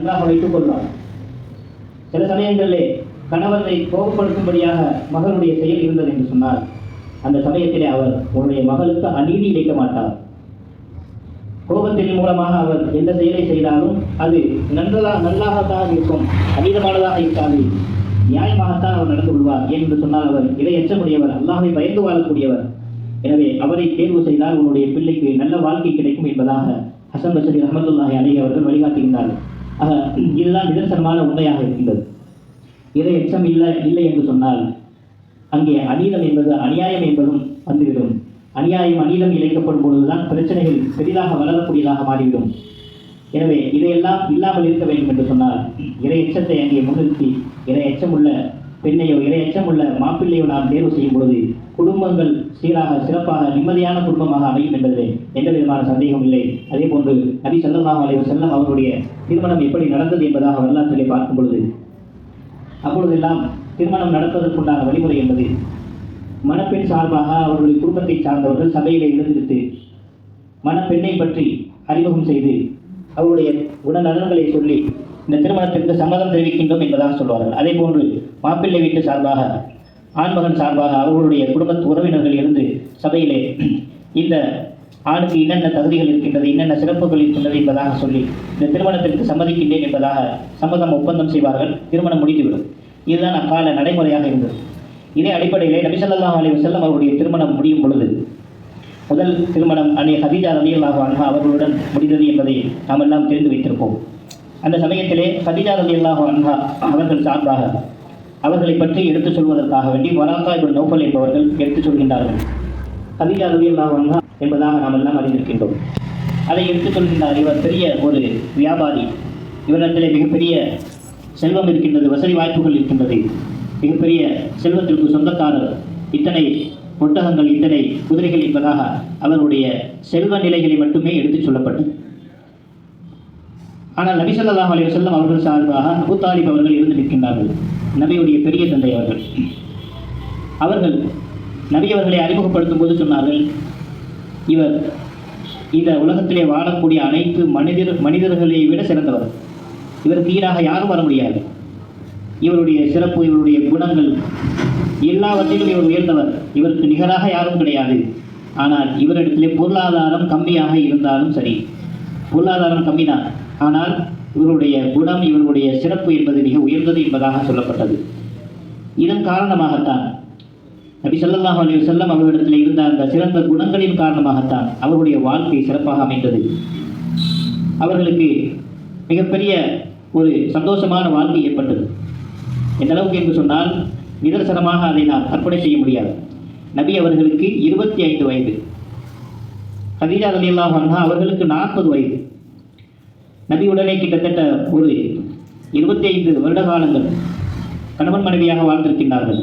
வைத்துக் கொள்வார். சில சமயங்களிலே கணவனை கோபப்படுத்தும்படியாக மகளுடைய செயல் இருந்தது என்று சொன்னார், அந்த சமயத்திலே அவர் உன்னுடைய மகளுக்கு அநீதி இழைக்க மாட்டார். கோபத்தின் மூலமாக அவர் எந்த செயலை செய்தாலும் அது நல்லாகத்தான் இருக்கும், அதீதமானதாக இருக்காது, நியாயமாகத்தான் அவர் நடந்து கொள்வார் என்று சொன்னால் அவர் இதை எச்சமுடையவர், அல்லாஹ்வை பயந்து வாழக்கூடியவர். எனவே அவரை தேர்வு செய்தால் உன்னுடைய பிள்ளைக்கு நல்ல வாழ்க்கை கிடைக்கும் என்பதாக ஹசன் பஸ்ரி ரஹ்மத்துல்லாஹி அலைஹி அவர்கள் வழிகாட்டுகின்றார்கள். இதுதான் நிதர்சனமான உண்மையாக இருக்கின்றது. இறை எச்சம் இல்லை என்று சொன்னால் அங்கே அநீதம் என்பது அநியாயம் என்பதும் வந்துவிடும். அநியாயம் அநீதம் இழைக்கப்படும் பொழுதுதான் பிரச்சனைகள் பெரிதாக வளரக்கூடியதாக மாறிவிடும். எனவே இதையெல்லாம் இல்லாமல் இருக்க வேண்டும் என்று சொன்னால் இறை எச்சத்தை அங்கே முன்னிறுத்தி இறை எச்சமுள்ள பெண்ணையோ இறை எச்சமுள்ள மாப்பிள்ளையோ நாம் தேர்வு செய்யும் பொழுது குடும்பங்கள் சீராக சிறப்பாக நிம்மதியான குடும்பமாக அமையும் என்பதிலே எந்த விதமான சந்தேகம் இல்லை. அதே போன்று நபி ஸல்லல்லாஹு அலைஹி வஸல்லம் அவருடைய திருமணம் எப்படி நடந்தது என்பதாக வரலாற்றிலே பார்க்கும் பொழுது அப்பொழுதெல்லாம் திருமணம் நடப்பதற்குண்டான வழிமுறை என்பது மணப்பெண் சார்பாக அவர்களுடைய குடும்பத்தை சார்ந்தவர்கள் சபையிலே இருந்துவிட்டு மணப்பெண்ணை பற்றி அறிமுகம் செய்து அவருடைய குணநலன்களை சொல்லி இந்த திருமணத்திற்கு சம்மதம் தெரிவிக்கின்றோம் என்பதாக சொல்வார்கள். அதே போன்று மாப்பிள்ளை வீட்டு சார்பாக ஆண்மகன் சார்பாக அவர்களுடைய குடும்பத்து உறவினர்கள் இருந்து சபையிலே இந்த ஆணுக்கு என்னென்ன தகுதிகள் இருக்கின்றது, என்னென்ன சிறப்புகள் இருக்கின்றது என்பதாக சொல்லி இந்த திருமணத்திற்கு சம்மதிக்கின்றேன் என்பதாக சம்மதம் ஒப்பந்தம் செய்வார்கள். திருமணம் முடிந்துவிடும். இதுதான் அக்கால நடைமுறையாக இருந்தது. இதே அடிப்படையிலே நபி ஸல்லல்லாஹு அலைஹி வஸல்லம் அவருடைய திருமணம் முடியும் பொழுது முதல் திருமணம் அன்னை ஹதீஜா ரலியல்லாஹு அன்ஹா அவர்களுடன் முடிந்தது என்பதை நாம் எல்லாம் தெரிந்து வைத்திருப்போம். அந்த சமயத்திலே ஹதீஜா ரலியல்லாஹு அன்ஹா அவர்கள் சார்பாக அவர்களை பற்றி எடுத்துச் சொல்வதற்காக வேண்டி வராக்கா இப்னு நௌஃபல் என்பவர்கள் எடுத்துச் சொல்கின்றார்கள். ஹதீஜா ரலியல்லாஹு அன்ஹா என்பதாக நாம் எல்லாம் அறிந்திருக்கின்றோம். அதை எடுத்துச் சொல்கின்றார். இவர் பெரிய ஒரு வியாபாரி, இவரிடத்திலே மிகப்பெரிய செல்வம் இருக்கின்றது, வசதி வாய்ப்புகள் இருக்கின்றது, மிகப்பெரிய செல்வத்திற்கு சொந்தக்காரர், இத்தனை ஒட்டகங்கள், இத்தனை குதிரைகள் என்பதாக அவருடைய செல்வ நிலைகளை மட்டுமே எடுத்துச் சொல்லப்பட்டது. ஆனால் நபி ஸல்லல்லாஹு அலைஹி வஸல்லம் அவர்கள் சார்பாக அபூ தாலிப் அவர்கள் இருந்து நிற்கின்றார்கள். நபியுடைய பெரிய தந்தை அவர்கள் நபி அவர்களை அறிமுகப்படுத்தும் போது சொன்னார்கள், இவர் இந்த உலகத்திலே வாழக்கூடிய அனைத்து மனிதர்களை விட சிறந்தவர், இவருக்கு ஈடாக யாரும் வர முடியாது, இவருடைய சிறப்பு, இவருடைய குணங்கள் எல்லாவற்றிலும் இவர் உயர்ந்தவர், இவருக்கு நிகராக யாரும் கிடையாது. ஆனால் இவரிடத்திலே பொருளாதாரம் கம்மியாக இருந்தாலும் சரி, பொருளாதாரம் கம்மிதான், ஆனால் இவருடைய குணம், இவருடைய சிறப்பு என்பது மிக உயர்ந்தது என்பதாக சொல்லப்பட்டது. இதன் காரணமாகத்தான் நபி ஸல்லல்லாஹு அலைஹி வஸல்லம் அவர்களிடத்தில் இருந்த அந்த சிறந்த குணங்களின் காரணமாகத்தான் அவருடைய வாழ்க்கை சிறப்பாக அமைந்தது. அவர்களுக்கு மிகப்பெரிய ஒரு சந்தோஷமான வாழ்க்கை ஏற்பட்டது. எந்த அளவுக்கு என்று சொன்னால் நிதர்சனமாக அதை நாம் கற்பனை செய்ய முடியாது. நபி அவர்களுக்கு 25 வயது, ஹதீஜா ரலியல்லாஹு அன்ஹா அவர்களுக்கு 40 வயது. நபி உடனே கிட்டத்தட்ட ஒரு 25 வருட காலங்கள் கணவன் மனைவியாக வாழ்ந்திருக்கின்றார்கள்.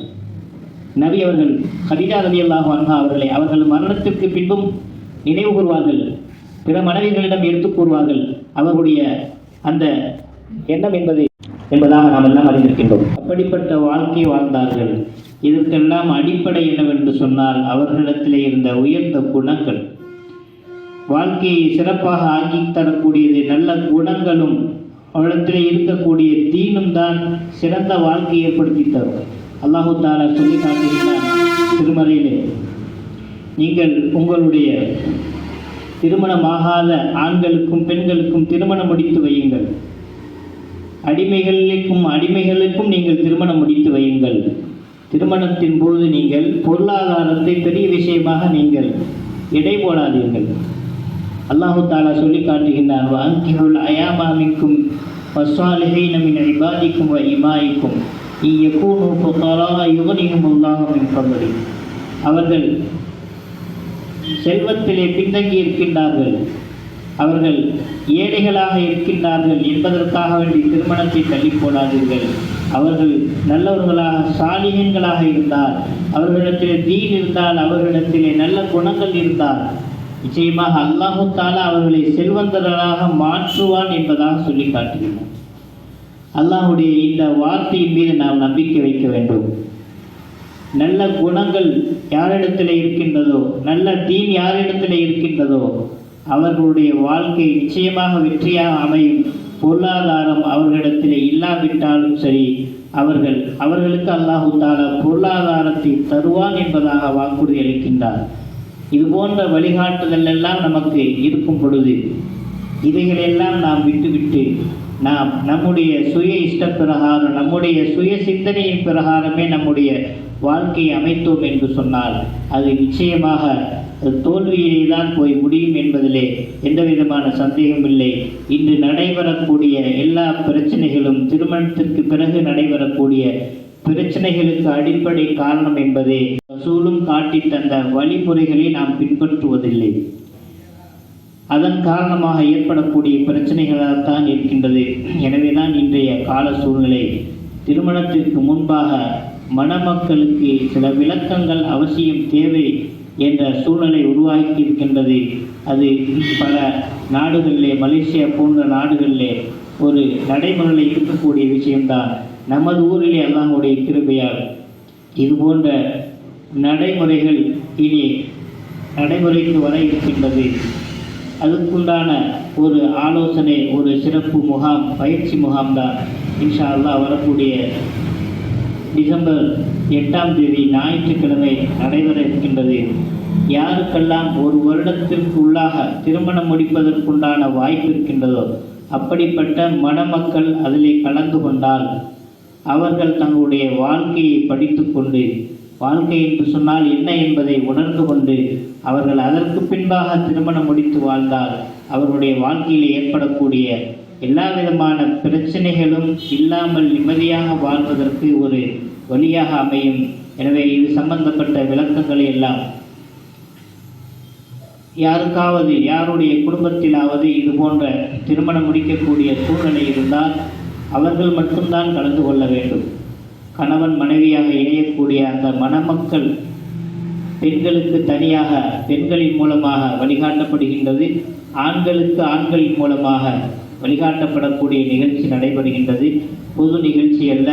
நபி அவர்கள் ஹதீஜா ரலியல்லாஹு அன்ஹா அவர்களை அவர்கள் மரணத்திற்கு பின்பும் நினைவு கூறுவார்கள், பிற மனைவிகளிடம் எடுத்துக் கூறுவார்கள். அவர்களுடைய அந்த எண்ணம் என்பதாக நாம் எல்லாம் அறிந்திருக்கின்றோம். அப்படிப்பட்ட வாழ்க்கை வாழ்ந்தார்கள். இதற்கெல்லாம் அடிப்படை என்னவென்று சொன்னால் அவர்களிடத்திலே இருந்த உயர்ந்த குணங்கள். வாழ்க்கையை சிறப்பாக ஆக்கி தரக்கூடியது நல்ல குணங்களும் அவரிடத்திலே இருக்கக்கூடிய தீனும் தான் சிறந்த வாழ்க்கையை ஏற்படுத்தி தரும். அல்லாஹு தஆலா சொல்லி காட்டுகிறார் திருமறையிலே, நீங்கள் உங்களுடைய திருமணமாகாத ஆண்களுக்கும் பெண்களுக்கும் திருமணம் முடித்து வையுங்கள், அடிமைகளுக்கும் நீங்கள் திருமணம் முடித்து வையுங்கள். திருமணத்தின் போது நீங்கள் பொருளாதாரத்தை பெரிய விஷயமாக நீங்கள் எடை போடாதீர்கள். அல்லாஹு தஆலா சொல்லி காட்டுகின்றான், வஅன்கிஹுல் அயாமா மின்கும் வஸ்ஸாலிஹீன மின் இபாதிக்கும் வ இமாயிக்கும் இயகூனு ஃபுகரா யுக்னிஹுமுல்லாஹு மின் ஃபضலிஹி. அவர்கள் செல்வத்திலே பின்தங்கி இருக்கின்றார்கள், அவர்கள் ஏழைகளாக இருக்கின்றார்கள் என்பதற்காக வேண்டி திருமணத்தை தள்ளி போடாதீர்கள். அவர்கள் நல்லவர்களாக சாலிஹீன்களாக இருந்தால், அவர்களிடத்திலே தீன் இருந்தால், அவர்களிடத்திலே நல்ல குணங்கள் இருந்தால் நிச்சயமாக அல்லாஹு தஆலா அவர்களை செல்வந்தர்களாக மாற்றுவான் என்பதாக சொல்லி காட்டுகிறார். அல்லாஹுடைய இந்த வார்த்தையின் மீது நாம் நம்பிக்கை வைக்க வேண்டும். நல்ல குணங்கள் யாரிடத்தில் இருக்கின்றதோ, நல்ல தீன் யாரிடத்தில் இருக்கின்றதோ அவர்களுடைய வாழ்க்கை நிச்சயமாக வெற்றியாக அமையும். பொருளாதாரம் அவர்களிடத்தில் இல்லாவிட்டாலும் சரி, அவர்களுக்கு அல்லாஹு தஆலா பொருளாதாரத்தை தருவான் என்பதாக வாக்குறுதி அளிக்கின்றார். இது போன்ற வழிகாட்டுதல் எல்லாம் நமக்கு இருக்கும் பொழுது இவைகளெல்லாம் நாம் விட்டுவிட்டு நாம் நம்முடைய சுய இஷ்ட பிரகாரம், நம்முடைய சுய சிந்தனையின் பிரகாரமே நம்முடைய வாழ்க்கையை அமைத்தோம் என்று சொன்னால் அது நிச்சயமாக தோல்வியிலே தான் போய் முடியும் என்பதிலே எந்த விதமான சந்தேகமில்லை. இன்று நடைபெறக்கூடிய எல்லா பிரச்சனைகளும், திருமணத்திற்கு பிறகு நடைபெறக்கூடிய பிரச்சனைகளுக்கு அடிப்படை காரணம் என்பதே ரசூலும் காட்டி தந்த வழிமுறைகளை நாம் பின்பற்றுவதில்லை. அதன் காரணமாக ஏற்படக்கூடிய பிரச்சனைகளாகத்தான் இருக்கின்றது. எனவே தான் இன்றைய கால சூழ்நிலை திருமணத்திற்கு முன்பாக மணமக்களுக்கு சில விளக்கங்கள் அவசியம் தேவை என்ற சூழ்நிலை உருவாக்கி இருக்கின்றது. அது பல நாடுகளிலே, மலேசியா போன்ற நாடுகளிலே ஒரு நடைமுறையில் இருக்கக்கூடிய விஷயம்தான். நமது ஊரிலே அல்லாஹ்வுடைய கிருபையால் இது போன்ற நடைமுறைகள் இனி நடைமுறைக்கு வர இருக்கின்றது. அதுக்குண்டான ஒரு ஆலோசனை, ஒரு சிறப்பு முகாம், பயிற்சி முகாம் தான் இன்ஷா அல்லாஹ் வரக்கூடிய டிசம்பர் 8ஆம் தேதி ஞாயிற்றுக்கிழமை நடைபெற இருக்கின்றது. யாருக்கெல்லாம் ஒரு வருடத்திற்கு உள்ளாக திருமணம் முடிப்பதற்குண்டான வாய்ப்பு இருக்கின்றதோ அப்படிப்பட்ட மணமக்கள் அதிலே கலந்து கொண்டால் அவர்கள் தங்களுடைய வாழ்க்கையை படித்து கொண்டு, வாழ்க்கை என்று சொன்னால் என்ன என்பதை உணர்ந்து கொண்டு அவர்கள் அதற்கு பின்பாக திருமணம் முடித்து வாழ்ந்தால் அவர்களுடைய வாழ்க்கையில் ஏற்படக்கூடிய எல்லா விதமான பிரச்சனைகளும் இல்லாமல் நிம்மதியாக வாழ்வதற்கு ஒரு வழியாக அமையும். எனவே இது சம்பந்தப்பட்ட விளக்கங்களை எல்லாம் யாருக்காவது, யாருடைய குடும்பத்திலாவது இது போன்ற திருமணம் முடிக்கக்கூடிய சூழ்நிலை இருந்தால் அவர்கள் மட்டும்தான் கலந்து கொள்ள வேண்டும். கணவன் மனைவியாக இணையக்கூடிய அந்த மணமக்கள் பெண்களுக்கு தனியாக பெண்களின் மூலமாக வழிகாட்டப்படுகின்றது. ஆண்களுக்கு ஆண்களின் மூலமாக வழிகாட்டப்படக்கூடிய நிகழ்ச்சி நடைபெறுகின்றது. பொது நிகழ்ச்சி அல்ல.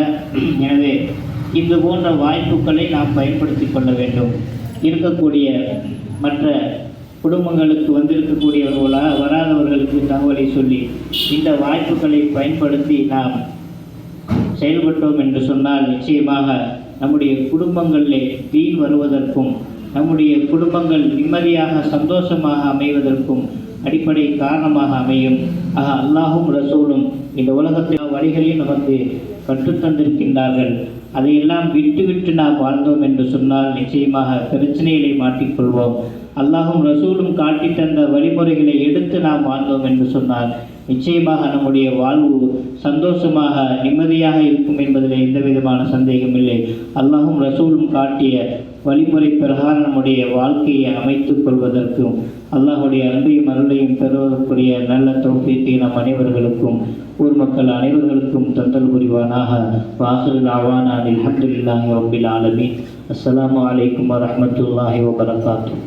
எனவே இது போன்ற வாய்ப்புகளை நாம் பயன்படுத்தி கொள்ள வேண்டும். இருக்கக்கூடிய மற்ற குடும்பங்களுக்கு வந்திருக்கக்கூடியவர்களாக வராதவர்களுக்கு தகவலை சொல்லி இந்த வாய்ப்புகளை பயன்படுத்தி நாம் செயல்பட்டோம் என்று சொன்னால் நிச்சயமாக நம்முடைய குடும்பங்களிலே தீன் வருவதற்கும் நம்முடைய குடும்பங்கள் நிம்மதியாக சந்தோஷமாக அமைவதற்கும் அடிப்படை காரணமாக அமையும். அல்லாஹும் ரசூலும் இந்த உலகத்தில் வழிகளையும் நமக்கு கற்றுத்தந்திருக்கின்றார்கள். அதையெல்லாம் விட்டு நாம் வாழ்ந்தோம் என்று சொன்னால் நிச்சயமாக பிரச்சனைகளை மாட்டிக்கொள்வோம். அல்லாஹும் ரசூலும் காட்டி தந்த வழிமுறைகளை எடுத்து நாம் வாழ்ந்தோம் என்று சொன்னால் நிச்சயமாக நம்முடைய வாழ்வு சந்தோஷமாக நிம்மதியாக இருக்கும் என்பதில் எந்த விதமான சந்தேகமில்லை. அல்லாஹும் ரசூலும் காட்டிய வழிமுறை பிரகாரம் நம்முடைய வாழ்க்கையை அமைத்துக் கொள்வதற்கும் அல்லாஹுடைய அன்பையும் அருளையும் பெறுவதற்குரிய நல்ல தௌஃபீக்கை நம் அனைவர்களுக்கும், ஊர் மக்கள் அனைவர்களுக்கும் தந்தல் புரிவானாக. வாஹிரு தஅவானா அல்ஹம்துலில்லாஹி ரப்பில் ஆலமீன். அஸ்ஸலாமு அலைக்கும் வரஹ்மத்துல்லாஹி வபரகாத்துஹு.